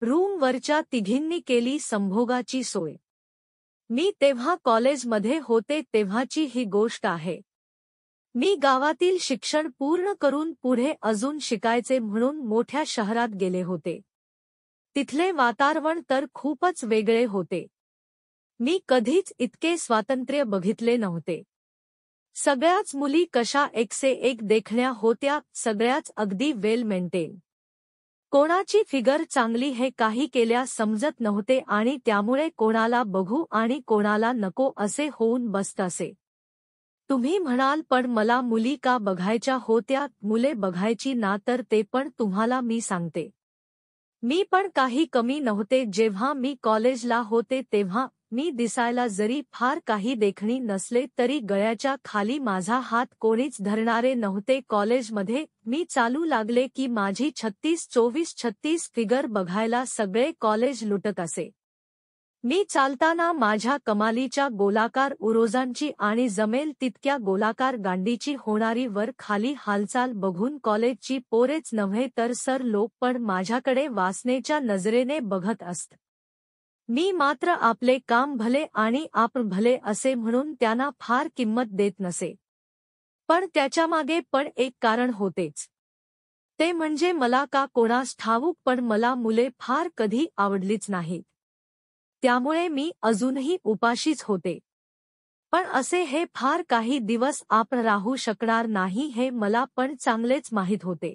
रूमवरच्या तिघींनी केली संभोगाची सोय। मी तेव्हा कॉलेजमध्ये होते तेव्हाची ही गोष्ट आहे। मी गावातील शिक्षण पूर्ण करून पुढे अजून शिकायचे म्हणून मोठ्या शहरात गेले होते। तिथले वातावरण तर खूपच वेगळे होते। मी कधीच इतके स्वातंत्र्य बघितले नव्हते। सगळ्याच मुली कशा एकसे एक देखण्या होत्या, सगळ्याच अगदी वेल मेंटेन। कोणाची फिगर चांगली हे काही केल्या समजत नव्हते आणि त्यामुळे कोणाला बघू आणि कोणाला नको असे होऊन बसत असे। तुम्ही म्हणाल पण मला मुली का बघायच्या होत्या? मुले बघायची ना, तर ते पण तुम्हाला मी सांगते। मी पण काही कमी नव्हते। जेव्हा मी कॉलेजला होते तेव्हा मी दिसायला जरी फार काही देखणी नसले तरी गळ्याच्या खाली माझा हात कोणीच धरणारे नव्हते। कॉलेजमध्ये मी चालू लागले की माझी 36-24-36 फिगर बघायला सगळे कॉलेज लुटत असे। मी चालताना माझ्या कमालीच्या गोलाकार उरोजांची आणि जमेल तितक्या गोलाकार गांडीची होणारी वर खाली हालचाल बघून कॉलेजची पोरेच नव्हे तर सर लोक पण माझ्याकडे वासनेच्या नजरेने बघत असत। मी मात्र आपले काम भले आणि आपण भले असे म्हणून त्यांना फार किंमत देत नसे। पण त्याच्यामागे पण एक कारण होतेच। ते म्हणजे मला का कोणास ठाऊक पण मला मुले फार कधी आवडलीच नाहीत। त्यामुळे मी अजूनही उपाशीच होते। पण असे हे फार काही दिवस आपण राहू शकणार नाही हे मला पण चांगलेच माहीत होते।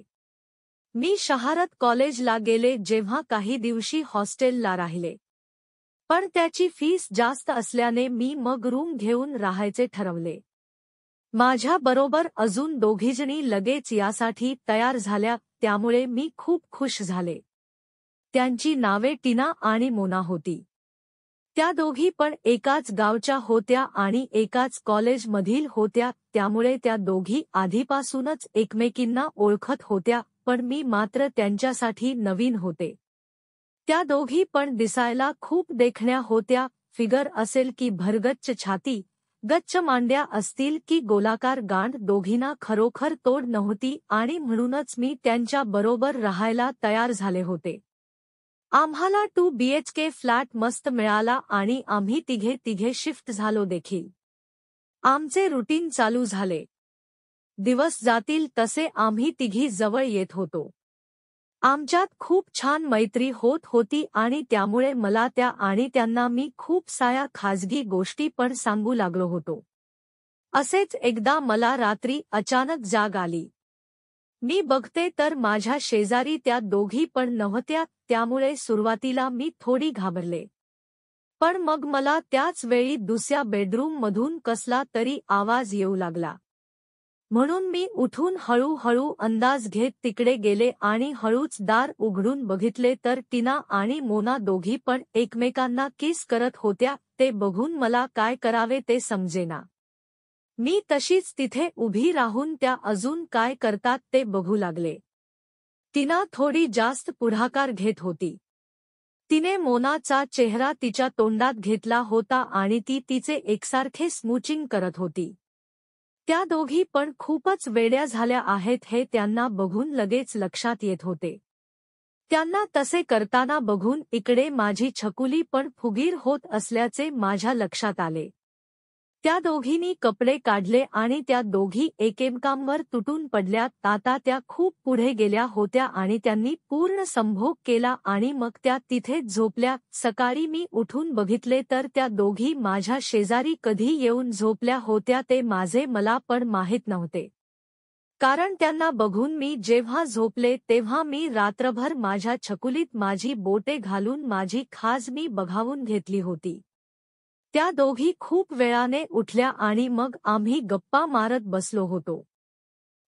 मी शहरात कॉलेजला गेले जेव्हा काही दिवशी हॉस्टेलला राहिले। पण त्याची फीस जास्त असल्याने मी मग रूम घेऊन राहायचे ठरवले। माझ्या बरोबर अजून दोघीजणी लगेच यासाठी तयार झाल्या, त्यामुळे मी खूप खुश झाले। त्यांची नावे टीना आणि मोना होती। त्या दोघी पण एकाच गावच्या होत्या आणि एकाच कॉलेजमधील होत्या, त्यामुळे त्या दोघी आधीपासूनच एकमेकींना ओळखत होत्या, पण मी मात्र त्यांच्यासाठी नवीन होते। त्या दोघी पण दिसायला खूप देखण्या होत्या। फिगर असेल की भरगच्च छाती, गच्च मांड्या असतील की गोलाकार गांड, दोघींना खरोखर तोड नव्हती आणि म्हणूनच मी त्यांच्या बरोबर राहायला तयार झाले होते। आम्हाला 2 BHK फ्लॅट मस्त मिळाला आणि आम्ही तिघे शिफ्ट झालो देखील। आमचे रुटीन चालू झाले। दिवस जातील तसे आम्ही तिघी जवळ येत होतो। आमच्यात खूप छान मैत्री होत होती आणि त्यामुळे मला त्या आणि त्यांना मी खूप साऱ्या खाजगी गोष्टी पण सांगू लागलो होतो। असेच एकदा मला रात्री अचानक जाग आली। मी बघते तर माझ्या शेजारी त्या दोघी पण नव्हत्या, त्यामुळे सुरुवातीला मी थोडी घाबरले। पण मग मला त्याच वेळी दुसऱ्या बेडरूममधून कसला तरी आवाज येऊ लागला। म्हणून मी उठून हळूहळू अंदाज घेत तिकडे गेले आणि हळूच दार उघडून बघितले तर टीना आणि मोना दोघी पण एकमेकांना किस करत होत्या। ते बघून मला काय करावे ते समजेना। मी तशीच तिथे उभी राहून त्या अजून काय करतात ते बघू लागले। टीना थोडी जास्त पुढाकार घेत होती। तिने मोनाचा चेहरा तिच्या तोंडात घेतला होता आणि ती तिचे एकसारखे स्मूचिंग करत होती। त्या दोघी पण खूपच वेड्या झाल्या आहेत हे त्यांना बघून लगेच लक्षात येत होते। त्यांना तसे करताना बघून इकडे माझी छकुली पण फुगीर होत असल्याचे माझ्या लक्षात आले। त्या दोघींनी कपडे काढले आणि त्या दोघी एकमेकांवर तुटून पडल्या। आता त्या खूप पुढे गेल्या होत्या आणि त्यांनी पूर्ण संभोग केला आणि मग त्या तिथेच झोपल्या। सकाळी मी उठून बघितले तर त्या दोघी माझ्या शेजारी कधी येऊन झोपल्या होत्या ते माझे मला पण माहीत नव्हते। कारण त्यांना बघून मी जेव्हा झोपले तेव्हा मी रात्रभर माझ्या छकुलीत माझी बोटे घालून माझी खाज मी बघावून घेतली होती। त्या दोघी खूप वेळाने उठल्या आणि मग आम्ही गप्पा मारत बसलो होतो।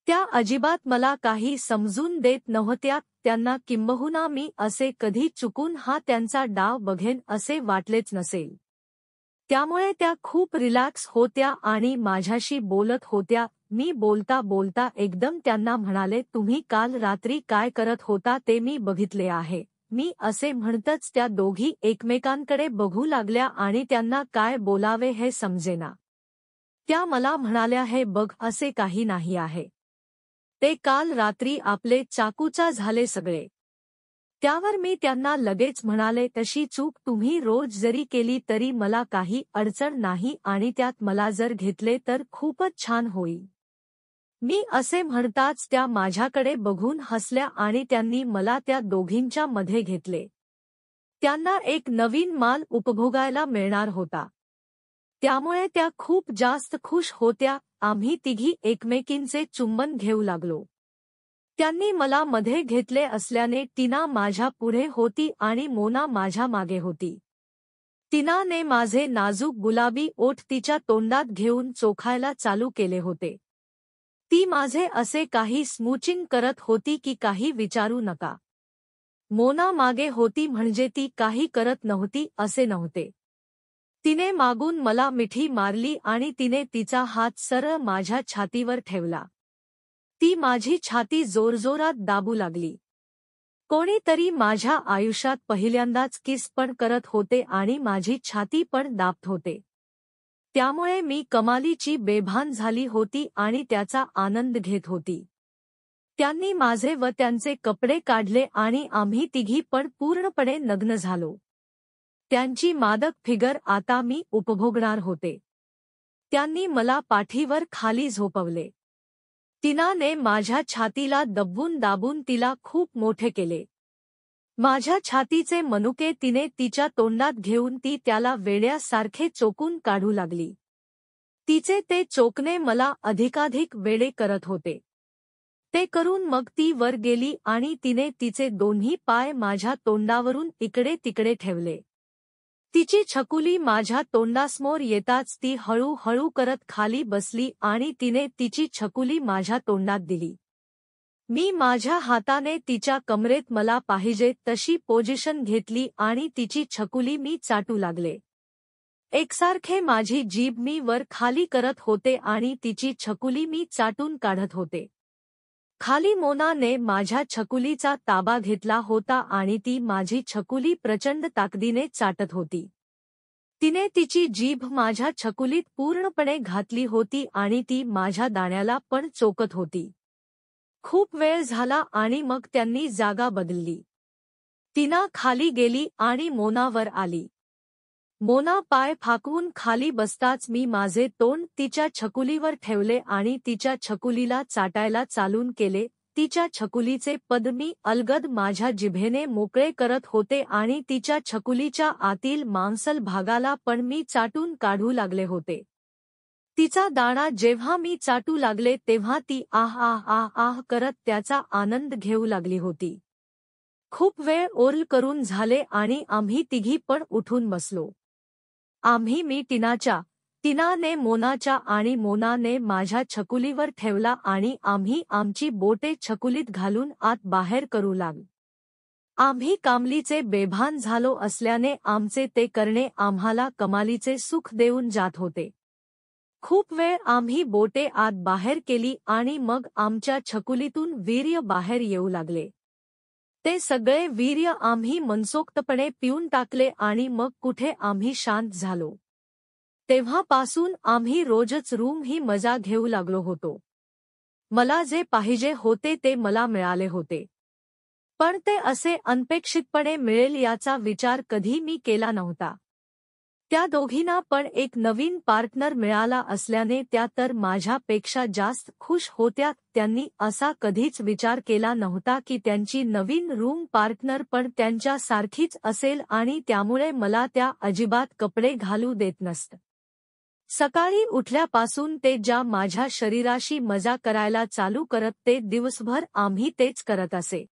त्या अजिबात मला काही समजून देत नव्हत्या। त्यांना किंबहुना मी असे कधी चुकून हा त्यांचा डाव बघेन असे वाटलेच नसेल। त्यामुळे त्या खूप रिलॅक्स होत्या आणि माझ्याशी बोलत होत्या। मी बोलता बोलता एकदम त्यांना म्हणाले, तुम्ही काल रात्री काय करत होता ते मी बघितले आहे। मी असे म्हणतच त्या दोघी एकमेकांकडे बघू लागल्या आणि त्यांना काय बोलावे हे समजेना। त्या मला म्हणाल्या, हे बघ असे काही नाही आहे। ते काल रात्री आपले चाकूचा झाले सगळे। त्यावर मी त्यांना लगेच म्हणाले, तशी चूक तुम्ही रोज जरी केली तरी मला काही अडचण नाही आणि त्यात मला जर घेतले तर खूपच छान होईल. मी असे म्हणताच त्या माझ्याकडे बघून हसल्या आणि त्यांनी मला त्या दोघींच्या मध्ये घेतले. त्यांना एक नवीन माल उपभोगायला मिळणार होता. त्यामुळे त्या खूप जास्त खुश होत्या. आम्ही तिघी एकमेकींचे चुंबन घेऊ लागलो. त्यांनी मला मध्ये घेतले असल्याने टीना माझ्या पुढे होती आणि मोना माझ्या मागे होती. टीनाने माझे नाजूक गुलाबी ओठ तिच्या तोंडात घेऊन चोखायला चालू केले होते. ती माझे असे काही स्मूचिंग करत होती की काही विचारू नका. मोना मागे होती म्हणजे ती काही करत नव्हती असे नव्हते. तिने मागून मला मिठी मारली आणि तिने तिचा हात सरळ माझ्या छातीवर ठेवला. ती माझी छाती जोरजोरात दाबू लागली. कोणीतरी माझ्या आयुष्यात पहिल्यांदाच किस पण करत होते आणि माझी छाती पण दाबत होते. त्यामुळे मी कमालीची बेभान झाली होती आणि त्याचा आनंद घेत होती. त्यांनी माझे व त्यांचे कपडे काढले आणि आम्ही तिघी पण पूर्णपणे नग्न झालो. त्यांची मादक फिगर आता मी उपभोगणार होते. त्यांनी मला पाठीवर खाली झोपवले. टीनाने माझ्या छातीला दबवून दाबून तिला खूप मोठे केले. माझ्या छातीचे मनुके तिने तिच्या तोंडात घेऊन ती त्याला वेड्यासारखे चोकून काढू लागली. तिचे ते चोकणे मला अधिकाधिक वेडे करत होते. ते करून मग ती वर गेली आणि तिने तिचे दोन्ही पाय माझ्या तोंडावरून इकडे तिकडे ठेवले. तिची छकुली माझ्या तोंडासमोर येताच ती हळूहळू करत खाली बसली आणि तिने तिची छकुली माझ्या तोंडात दिली. मी माझ्या हाताने तिच्या कमरेत मला पाहिजे तशी पोझिशन घेतली आणि तिची छकुली मी चाटू लागले. एकसारखे माझी जीभ मी वर खाली करत होते आणि तिची छकुली मी चाटून काढत होते. खाली मोनाने माझ्या छकुलीचा ताबा घेतला होता आणि ती माझी छकुली प्रचंड ताकदीने चाटत होती. तिने तिची जीभ माझ्या छकुलीत पूर्णपणे घातली होती आणि ती माझ्या दाण्याला पण चोकत होती. खूप वेळ झाला आणि मग त्यांनी जागा बदलली. टीना खाली गेली आणि मोना वर आली. मोना पाय फाकवून खाली बसताच मी माझे तोंड तिच्या छकुलीवर ठेवले आणि तिच्या छकुलीला चाटायला चालून केले. तिच्या छकुलीचे पद मी अलगद माझ्या जिभेने मोकळे करत होते आणि तिच्या छकुलीच्या आतील मांसल भागाला पण मी चाटून काढू लागले होते. तिचा दाणा जेव्हा मी चाटू लागले तेव्हा ती आह आह आह आह करत त्याचा आनंद घेऊ लागली होती. खूप वेळ ओरल करून झाले आणि आम्ही तिघी पण उठून बसलो. मी टीनाने मोनाच्या आणि मोनाने माझ्या छकुलीवर ठेवला आणि आम्ही आमची बोटे छकुलीत घालून आत बाहेर करू लागलो. आम्ही कामलीचे बेभान झालो असल्याने आमचे ते करणे आम्हाला कमालीचे सुख देऊन जात होते. खूप वेळ आम्ही बोटे आत बाहेर केली आणि मग आमच्या छकुलीतून वीर्य बाहेर येऊ लागले. ते सगळे वीर्य आम्ही मनसोक्तपणे पिऊन टाकले आणि मग कुठे आम्ही शांत झालो. तेव्हापासून आम्ही रोजच रूम ही मजा घेऊ लागलो होतो. मला जे पाहिजे होते ते मला मिळाले होते. पण ते असे अनपेक्षितपणे मिळेल याचा विचार कधी मी केला नव्हता. त्या दोघींना पण एक नवीन पार्टनर मिळाला असल्याने त्या तर माझ्यापेक्षा जास्त खुश होत्या. त्यांनी असा कधीच विचार केला नव्हता की त्यांची नवीन रूम पार्टनर पण त्यांच्या सारखीच असेल आणि त्यामुळे मला त्या अजिबात कपडे घालू देत नसत. सकाळी उठल्यापासून ते ज्या माझ्या शरीराशी मजा करायला चालू करत ते दिवसभर आम्ही तेच करत असे.